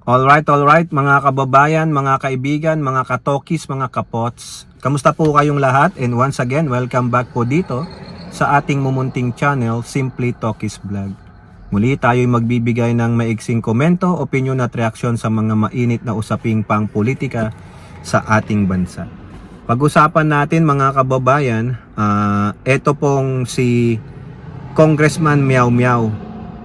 Alright mga kababayan, mga kaibigan, mga katokis, mga kapots. Kamusta po kayong lahat? And once again, welcome back po dito sa ating mumunting channel, Simply Tokis Vlog. Muli tayo'y magbibigay ng maiksing komento, opinion at reaksyon sa mga mainit na usaping pang-politika sa ating bansa. Pag-usapan natin mga kababayan, eto pong si Congressman Meow Meow.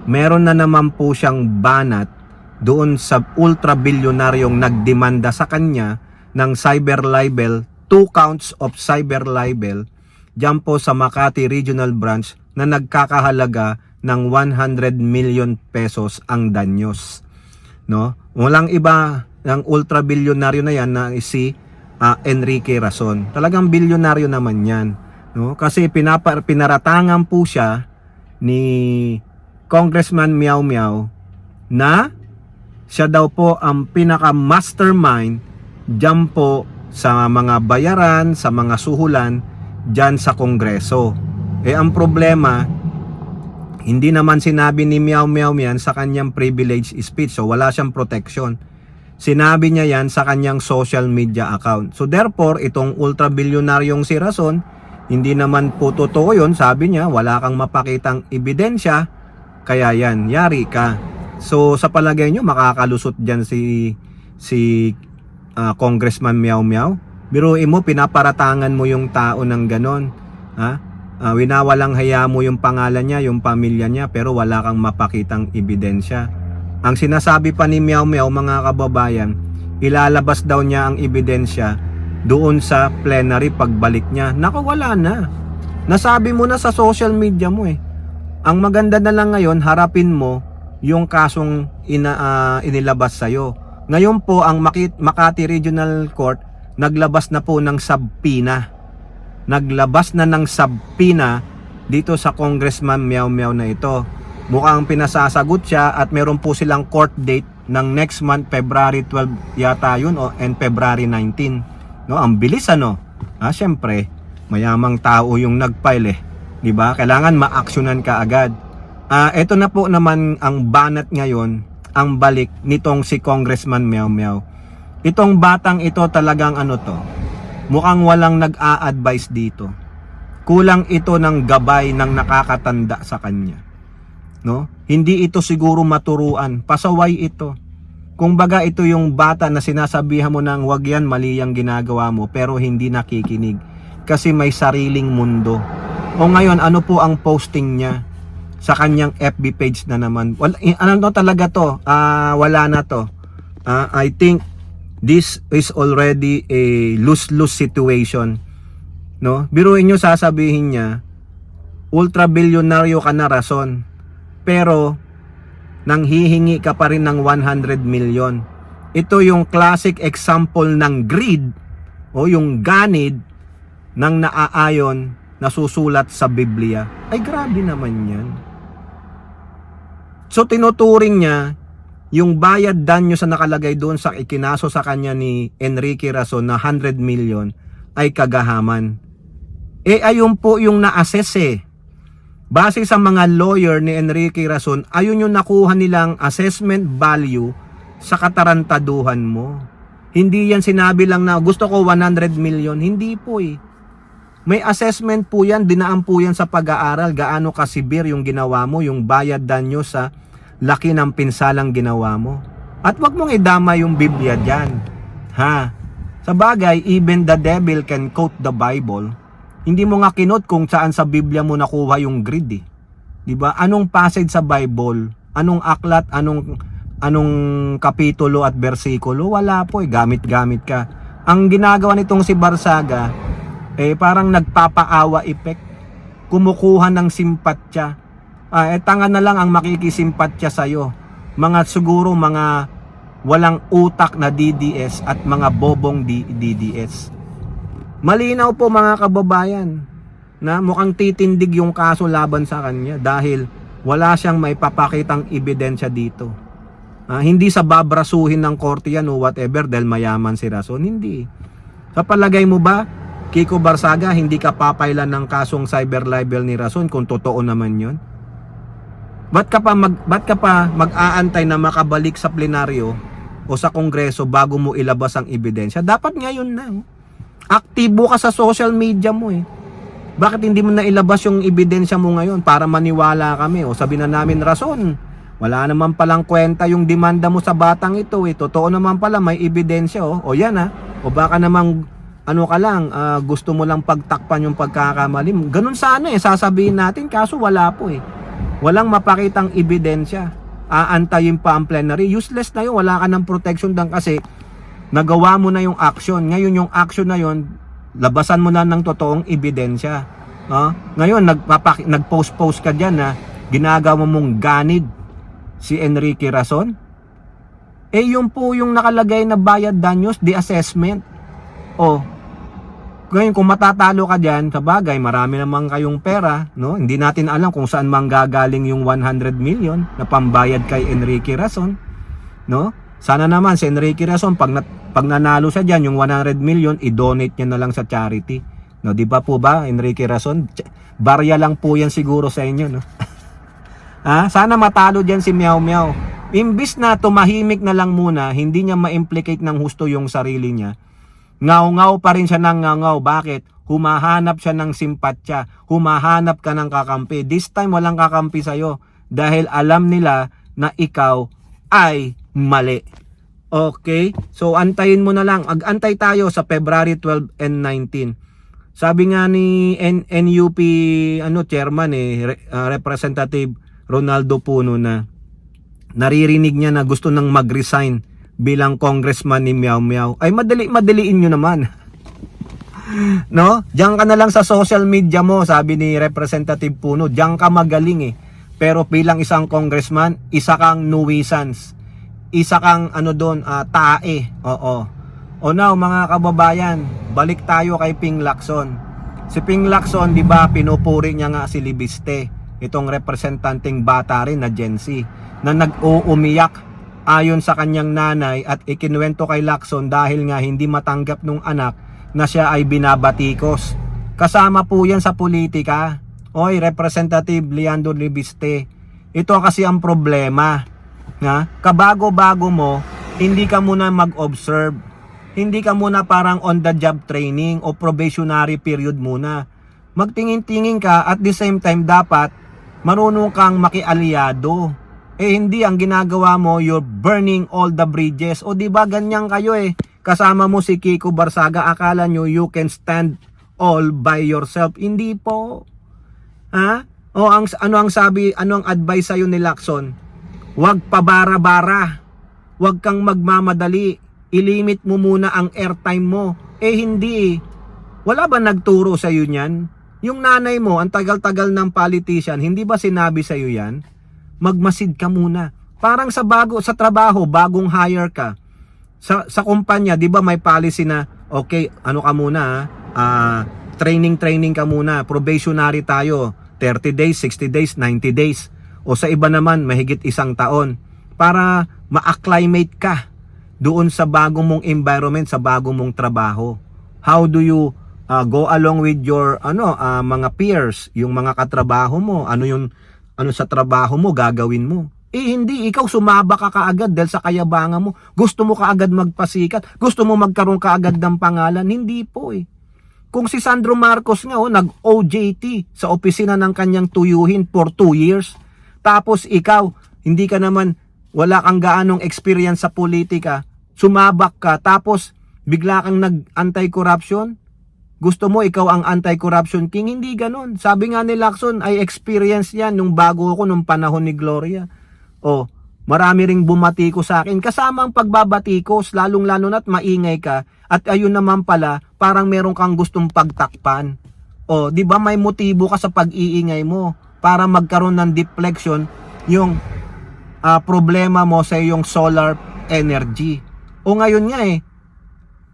Meron na naman po siyang banat doon sa ultra-bilyonaryong nagdemanda sa kanya ng cyber libel, 2 counts of cyber libel, dyan po sa Makati Regional Branch na nagkakahalaga ng 100 million pesos ang danyos. No? Walang iba ng ultra-bilyonaryo na yan na si Enrique Razon. Talagang bilyonaryo naman yan. No? Kasi pinaratangan po siya ni Congressman Meow Meow na siya daw po ang pinaka-mastermind dyan po sa mga bayaran, sa mga suhulan dyan sa Kongreso. Ang problema, hindi naman sinabi ni Meow Meow yan sa kanyang privilege speech, so wala siyang protection. Sinabi niya yan sa kanyang social media account. So therefore, itong ultra-bilyonaryong si Razon, hindi naman po totoo yun. Sabi niya, wala kang mapakitang ebidensya, kaya yan, yari ka. So sa palagay nyo, makakalusot dyan si Congressman Meow Meow? Biruin mo, pinaparatangan mo yung tao ng ganon. Winawalang haya mo yung pangalan niya, yung pamilya niya, pero wala kang mapakitang ebidensya. Ang sinasabi pa ni Meow Meow, mga kababayan, ilalabas daw niya ang ebidensya doon sa plenary pagbalik niya. Naku, wala na. Nasabi mo na sa social media mo eh. Ang maganda na lang ngayon, harapin mo yung kasong inilabas sa'yo. Ngayon po, ang Makati Regional Court naglabas na po ng subpoena. Naglabas na ng subpoena dito sa Congressman Meow Meow na ito. Mukhang pinasasagot siya at meron po silang court date ng next month, February 12 yata yun, and February 19. No, ang bilis ano? Syempre, mayamang tao yung nag-file eh. 'Di ba? Kailangan ma-actionan ka agad. Ito na po naman ang banat ngayon, ang balik nitong si Congressman Meow Meow. Itong batang ito talagang mukhang walang nag-a-advise dito. Kulang ito ng gabay ng nakakatanda sa kanya. No? Hindi ito siguro maturuan, pasaway ito. Kung baga ito yung bata na sinasabihan mo ng wag yan, mali yung ginagawa mo, pero hindi nakikinig. Kasi may sariling mundo. O ngayon, ano po ang posting niya sa kanyang FB page na naman? Talaga to? Wala na to. I think this is already a lose-lose situation. No? Biruin nyo, sasabihin niya, ultra-bilyonaryo ka na, Razon. Pero, nang hihingi ka pa rin ng 100 million. Ito yung classic example ng greed o yung ganid ng naaayon na susulat sa Biblia. Ay, grabe naman yan. So tinuturing niya yung bayad danyo sa nakalagay doon sa ikinaso sa kanya ni Enrique Razon na 100 million ay kagahaman. Ayun po yung na-assess eh. Base sa mga lawyer ni Enrique Razon, ayun yung nakuha nilang assessment value sa katarantaduhan mo. Hindi yan sinabi lang na gusto ko 100 million. Hindi po eh. May assessment po yan, dinaan po yan sa pag-aaral, gaano kasibir yung ginawa mo, yung bayad danyo sa laki ng pinsalang ginawa mo. At wag mong idama yung Biblia dyan. Sa bagay, even the devil can quote the Bible. Hindi mo nga kinot kung saan sa Biblia mo nakuha yung greed eh. Diba? Anong passage sa Bible? Anong aklat? Anong kapitulo at bersikulo? Wala po eh. Gamit-gamit ka. Ang ginagawa nitong si Barsaga, parang nagpapaawa effect. Kumukuha ng simpatya. Tanga na lang ang makikisimpatya sa'yo. Siguro mga walang utak na DDS at mga bobong DDS. Malinaw po mga kababayan na mukhang titindig yung kaso laban sa kanya dahil wala siyang may papakitang ebidensya dito. Hindi sa babrasuhin ng korte yan o whatever dahil mayaman si Razon. Hindi. Sa palagay mo ba, Kiko Barsaga, hindi ka papailan ng kasong cyber libel ni Razon kung totoo naman yon? Ba't ka pa mag-aantay na makabalik sa plenaryo o sa Kongreso bago mo ilabas ang ebidensya. Dapat ngayon na. Aktibo ka sa social media mo eh. Bakit hindi mo na ilabas yung ebidensya mo ngayon para maniwala kami? O sabi na namin rason. Wala naman palang kwenta yung demanda mo sa batang ito eh. Totoo naman pala may ebidensya oh. O yan ha. O baka namang ano ka lang, gusto mo lang pagtakpan yung pagkakamali mo. Ganun sana eh, sasabihin natin. Kaso wala po eh. Walang mapakitang ebidensya. Aantayin pa ang plenary. Useless na yun. Wala ka ng protection doon kasi nagawa mo na yung action. Ngayon yung action na yun, labasan mo na ng totoong ebidensya. Ngayon, nag-post ka dyan na ginagawa mong ganid si Enrique Razon. Eh yun po yung nakalagay na bayad danyos, the assessment. Ngayon kung matatalo ka dyan, sabagay marami naman kayong pera, no? Hindi natin alam kung saan manggagaling yung 100 million na pambayad kay Enrique Razon, no? Sana naman si Enrique Razon pag nanalo siya dyan, yung 100 million, i-donate niya na lang sa charity. No, di ba po ba, Enrique Razon? Barya lang po yan siguro sa inyo, no? Sana matalo dyan si Meow Meow. Imbis na tumahimik na lang muna, hindi niya ma-implicate ng husto yung sarili niya. Ngaw-ngaw pa rin siya ng ngaw-ngaw. Bakit? Humahanap siya ng simpatsya. Humahanap ka ng kakampi. This time walang kakampi sa'yo. Dahil alam nila na ikaw ay mali. Okay? So antayin mo na lang. Ag-antay tayo sa February 12 and 19. Sabi nga ni NUP chairman Representative Ronaldo Puno na naririnig niya na gusto nang mag-resign bilang congressman ni Meow Meow. Ay madaliin nyo naman. No? Diyan ka na lang sa social media mo, sabi ni Representative Puno. Diyan ka magaling eh. Pero bilang isang congressman, isa kang nuisance. Isa kang tae. Oo. O now mga kababayan, balik tayo kay Ping Lacson. Si Ping Lacson, di ba, pinupuri niya nga si Libiste, itong representanteng bata rin na Gen Z, na nag-uumiyak ayon sa kanyang nanay at ikinuwento kay Lacson dahil nga hindi matanggap nung anak na siya ay binabatikos. Kasama po yan sa politika. Oy, Representative Leandro Libiste, ito kasi ang problema. Kabago-bago mo, hindi ka muna mag-observe. Hindi ka muna parang on the job training o probationary period muna. Magtingin-tingin ka at the same time dapat marunong kang makialyado. Hindi, ang ginagawa mo, you're burning all the bridges. O di ba ganyan kayo eh. Kasama mo si Kiko Barsaga, akala nyo you can stand all by yourself. Hindi po. Ano ang advice sa'yo ni Lacson? Huwag pabara-bara. Huwag kang magmamadali. Ilimit mo muna ang airtime mo. Hindi. Wala ba nagturo sa'yo niyan? Yung nanay mo, ang tagal-tagal ng politician, hindi ba sinabi sa'yo yan? Magmasid ka muna. Parang sa trabaho, bagong hire ka. Sa kumpanya, 'di ba may policy na okay, ka muna, training ka muna, probationary tayo, 30 days, 60 days, 90 days. O sa iba naman mahigit 1 taon para ma-acclimate ka doon sa bagong mong environment, sa bagong mong trabaho. How do you go along with your mga peers, yung mga katrabaho mo? Ano sa trabaho mo gagawin mo? Hindi, ikaw sumaba ka kaagad dahil sa kayabangan mo. Gusto mo kaagad magpasikat, gusto mo magkaroon kaagad ng pangalan. Hindi po eh. Kung si Sandro Marcos nga nag-OJT sa opisina ng kanyang tuyuhin for 2 years, tapos ikaw, hindi ka naman, wala kang gaanong experience sa politika, sumabak ka, tapos bigla kang nag-anti-corruption, gusto mo ikaw ang anti-corruption king? Hindi ganon. Sabi nga ni Lacson, ay experience yan nung bago ako nung panahon ni Gloria. Marami ring bumatiko sa akin. Kasama ang pagbabatikos, lalong-lalo na't maingay ka. At ayun naman pala, parang meron kang gustong pagtakpan. O, di ba may motibo ka sa pag-iingay mo para magkaroon ng deflection yung problema mo sa yung solar energy. O ngayon nga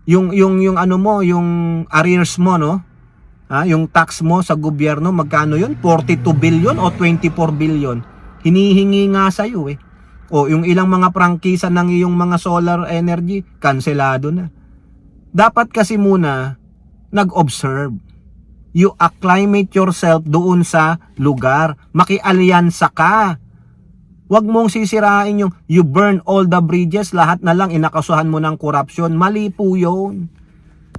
yung arrears mo, no? Yung tax mo sa gobyerno, magkano yun? 42 billion o 24 billion? Hinihingi nga sa'yo O yung ilang mga prangkisa ng iyong mga solar energy, kanselado na. Dapat kasi muna nag-observe. You acclimate yourself doon sa lugar. Makialyansa ka. Huwag mong sisirain yung you burn all the bridges, lahat na lang inakasuhan mo ng korupsyon. Mali po yun.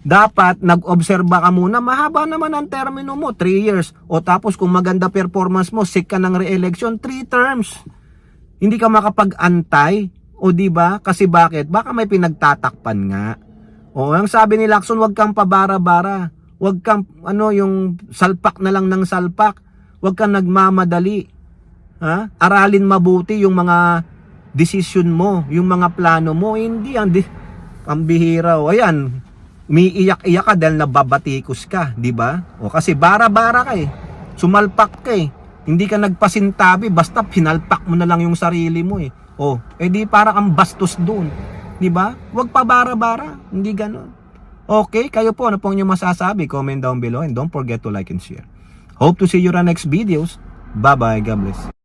Dapat nag-obserba ka muna, mahaba naman ang termino mo, 3 years. O tapos kung maganda performance mo, seek ka ng re-election, 3 terms. Hindi ka makapag-antay. O di ba? Kasi bakit? Baka may pinagtatakpan nga. O ang sabi ni Lacson, huwag kang pabara-bara. Huwag kang yung salpak na lang ng salpak. Huwag kang nagmamadali. Ha? Aralin mabuti yung mga decision mo, yung mga plano mo. Hindi ang bihira. O ayan, umiiyak-iyak ka dahil nababatikos ka, di ba? O kasi bara-bara ka eh. Sumalpak ka eh. Hindi ka nagpasintabi, basta pinalpak mo na lang yung sarili mo eh. O, edi para kang bastos doon. Di ba? Huwag pa bara-bara. Hindi ganon. Okay, kayo po, ano pong inyong masasabi? Comment down below and don't forget to like and share. Hope to see you on next videos. Bye-bye. God bless.